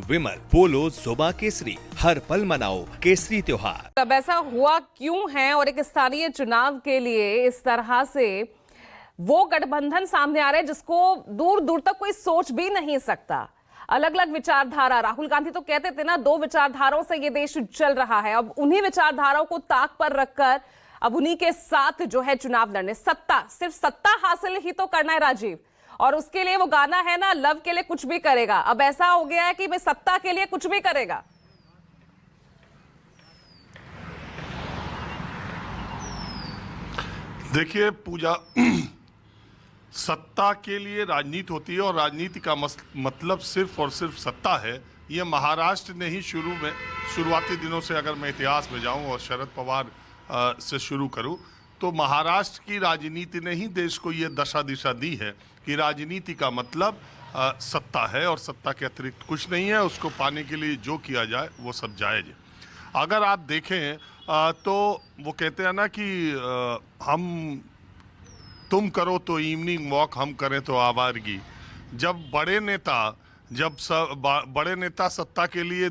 विमल बोलो सुबह केसरी, हर पल मनाओ केसरी त्योहार। तब ऐसा हुआ क्यों है और एक स्थानीय चुनाव के लिए इस तरह से वो गठबंधन सामने आ रहा है जिसको दूर दूर तक कोई सोच भी नहीं सकता। अलग अलग विचारधारा, राहुल गांधी तो कहते थे ना, दो विचारधाराओं से ये देश चल रहा है। अब उन्हीं विचारधाराओं को ताक पर रखकर अब उन्हीं के साथ जो है चुनाव लड़ने, सत्ता, सिर्फ सत्ता हासिल ही तो करना है राजीव। और उसके लिए वो गाना है ना, लव के लिए कुछ भी करेगा। अब ऐसा हो गया है कि भाई सत्ता के लिए कुछ भी करेगा। देखिए पूजा, सत्ता के लिए राजनीति होती है और राजनीति का मतलब सिर्फ और सिर्फ सत्ता है। ये महाराष्ट्र ने ही शुरुआती दिनों से, अगर मैं इतिहास में जाऊं और शरद पवार से शुरू करूं, तो महाराष्ट्र की राजनीति ने ही देश को ये दशा दिशा दी है कि राजनीति का मतलब सत्ता है और सत्ता के अतिरिक्त कुछ नहीं है। उसको पाने के लिए जो किया जाए वो सब जायज़ है। अगर आप देखें तो वो कहते हैं ना कि तुम करो तो इवनिंग वॉक, हम करें तो आवारगी। जब बड़े नेता सत्ता के लिए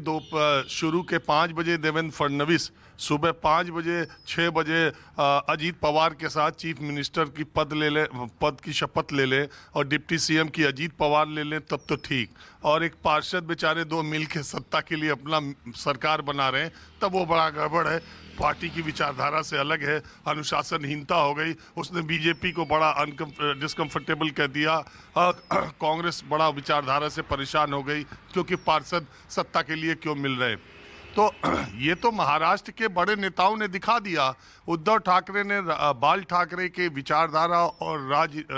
शुरू के 5 बजे देवेंद्र फडणवीस, सुबह 5 बजे 6 बजे अजीत पवार के साथ चीफ मिनिस्टर की पद की शपथ ले लें और डिप्टी सीएम की अजीत पवार ले लें, तब तो ठीक। और एक पार्षद बेचारे दो मिल के सत्ता के लिए अपना सरकार बना रहे हैं, तब वो बड़ा गड़बड़ है। पार्टी की विचारधारा से अलग है, अनुशासनहीनता हो गई। उसने बीजेपी को बड़ा डिस्कम्फर्टेबल कह दिया। कांग्रेस बड़ा विचारधारा से परेशान हो गई क्योंकि पार्षद सत्ता के लिए क्यों मिल रहे। तो ये तो महाराष्ट्र के बड़े नेताओं ने दिखा दिया। उद्धव ठाकरे ने बाल ठाकरे के विचारधारा और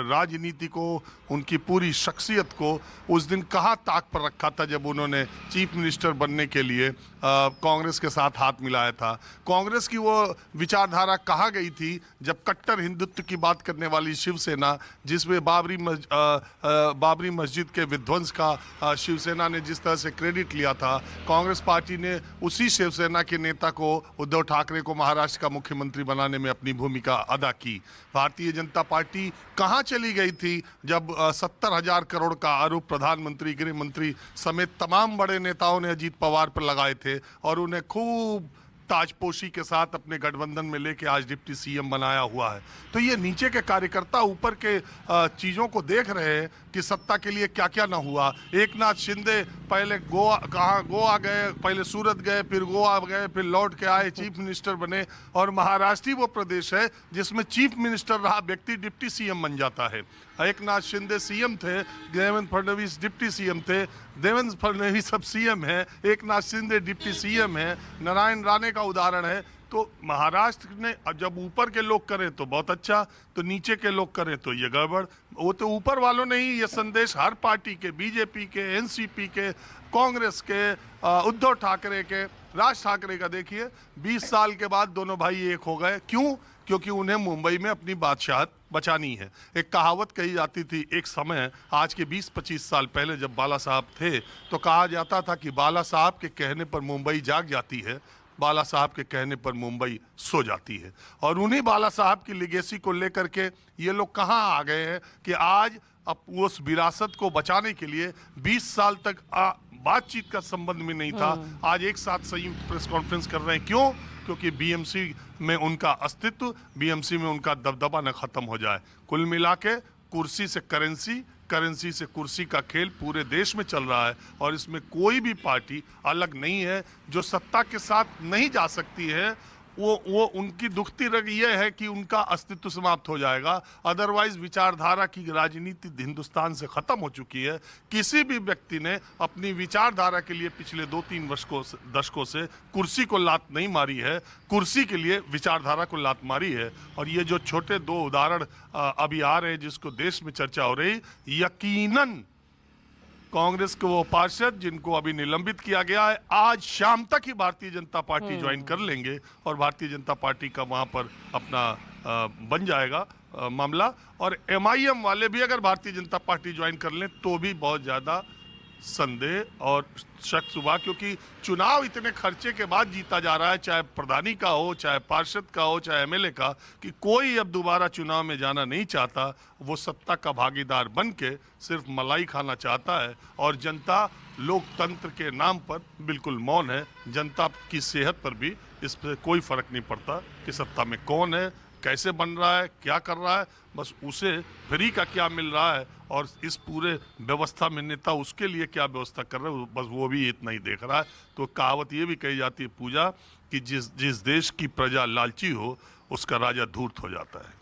राजनीति को, उनकी पूरी शख्सियत को उस दिन कहाँ ताक पर रखा था जब उन्होंने चीफ मिनिस्टर बनने के लिए कांग्रेस के साथ हाथ मिलाया था। कांग्रेस की वो विचारधारा कहाँ गई थी जब कट्टर हिंदुत्व की बात करने वाली शिवसेना, जिसमें बाबरी मस्जिद के विध्वंस का शिवसेना ने जिस तरह से क्रेडिट लिया था, कांग्रेस पार्टी ने उसी शिवसेना के नेता को, उद्धव ठाकरे को, महाराष्ट्र का मुख्यमंत्री बनाने में अपनी भूमिका अदा की। भारतीय जनता पार्टी कहां चली गई थी जब 70,000 करोड़ का आरोप प्रधानमंत्री, गृह मंत्री समेत तमाम बड़े नेताओं ने अजीत पवार पर लगाए थे और उन्हें खूब ताजपोशी के साथ अपने गठबंधन में लेके आज डिप्टी सीएम बनाया हुआ है। तो ये नीचे के कार्यकर्ता ऊपर के चीज़ों को देख रहे हैं कि सत्ता के लिए क्या क्या ना हुआ। एक नाथ शिंदे पहले गोवा गए, पहले सूरत गए, फिर गोवा गए, फिर लौट के आए, चीफ मिनिस्टर बने। और महाराष्ट्र ही वो प्रदेश है जिसमें चीफ मिनिस्टर रहा व्यक्ति डिप्टी सीएम बन जाता है। एक नाथ शिंदे सीएम थे, देवेंद्र फडणवीस डिप्टी सीएम थे। देवेंद्र फडणवीस अब सीएम है, एक नाथ शिंदे डिप्टी सीएम है, नारायण राणे का उदाहरण है। तो महाराष्ट्र ने जब ऊपर के लोग करें तो बहुत अच्छा, तो नीचे के लोग करें तो ये गड़बड़। वो तो ऊपर वालों ने ही ये संदेश हर पार्टी के, बीजेपी के, एनसीपी के, कांग्रेस के, उद्धव ठाकरे के, राज ठाकरे का देखिए 20 साल के बाद दोनों भाई एक हो गए। क्यों? क्योंकि उन्हें मुंबई में अपनी बादशाहत बचानी है। एक कहावत कही जाती थी एक समय, आज के 20-25 साल पहले जब बाला साहब थे, तो कहा जाता था कि बाला साहब के कहने पर मुंबई जाग जाती है, बाला साहब के कहने पर मुंबई सो जाती है। और उन्हीं बाला साहब की लिगेसी को लेकर के ये लोग कहाँ आ गए हैं कि आज अब उस विरासत को बचाने के लिए 20 साल तक बातचीत का संबंध में नहीं था, आज एक साथ संयुक्त प्रेस कॉन्फ्रेंस कर रहे हैं। क्यों? क्योंकि बीएमसी में उनका अस्तित्व, बीएमसी में उनका दबदबा न खत्म हो जाए। कुल मिला के कुर्सी से करेंसी, करेंसी से कुर्सी का खेल पूरे देश में चल रहा है और इसमें कोई भी पार्टी अलग नहीं है। जो सत्ता के साथ नहीं जा सकती है वो उनकी दुखती रग ये है कि उनका अस्तित्व समाप्त हो जाएगा। अदरवाइज विचारधारा की राजनीति हिंदुस्तान से खत्म हो चुकी है। किसी भी व्यक्ति ने अपनी विचारधारा के लिए पिछले 2-3 दशकों से कुर्सी को लात नहीं मारी है, कुर्सी के लिए विचारधारा को लात मारी है। और ये जो छोटे 2 उदाहरण अभी आ रहे हैं जिसको देश में चर्चा हो रही, यकीनन कांग्रेस के वो पार्षद जिनको अभी निलंबित किया गया है, आज शाम तक ही भारतीय जनता पार्टी ज्वाइन कर लेंगे और भारतीय जनता पार्टी का वहां पर अपना बन जाएगा मामला। और एमआईएम वाले भी अगर भारतीय जनता पार्टी ज्वाइन कर लें तो भी बहुत ज़्यादा संदेह और शक हुआ, क्योंकि चुनाव इतने खर्चे के बाद जीता जा रहा है, चाहे प्रधानी का हो, चाहे पार्षद का हो, चाहे एमएलए का, कि कोई अब दोबारा चुनाव में जाना नहीं चाहता। वो सत्ता का भागीदार बन के सिर्फ मलाई खाना चाहता है और जनता लोकतंत्र के नाम पर बिल्कुल मौन है। जनता की सेहत पर भी इस पर कोई फर्क नहीं पड़ता कि सत्ता में कौन है, कैसे बन रहा है, क्या कर रहा है, बस उसे फ्री का क्या मिल रहा है और इस पूरे व्यवस्था में नेता उसके लिए क्या व्यवस्था कर रहे हैं, बस वो भी इतना ही देख रहा है। तो कहावत ये भी कही जाती है पूजा कि जिस देश की प्रजा लालची हो उसका राजा धूर्त हो जाता है।